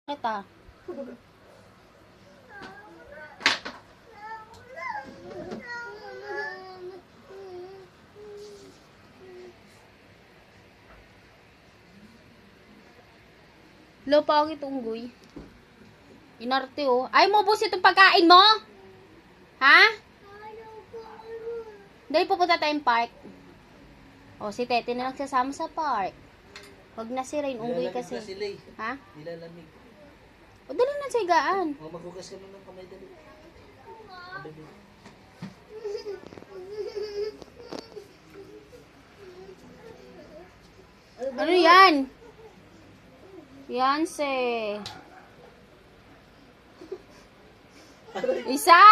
Kita. Lo, pangit unggoy. Inarte oh. Ay mo bus itong pagkain mo? Ha? Dahil pupunta tayong park. O, si Tete na lang sasama sa park. Huwag na sira yung unggoy kasi. Ha? Nilalamig. O, dali na sa higaan. O, maghugas ka ng kamay dali. Ano yan? Yanse. Isa!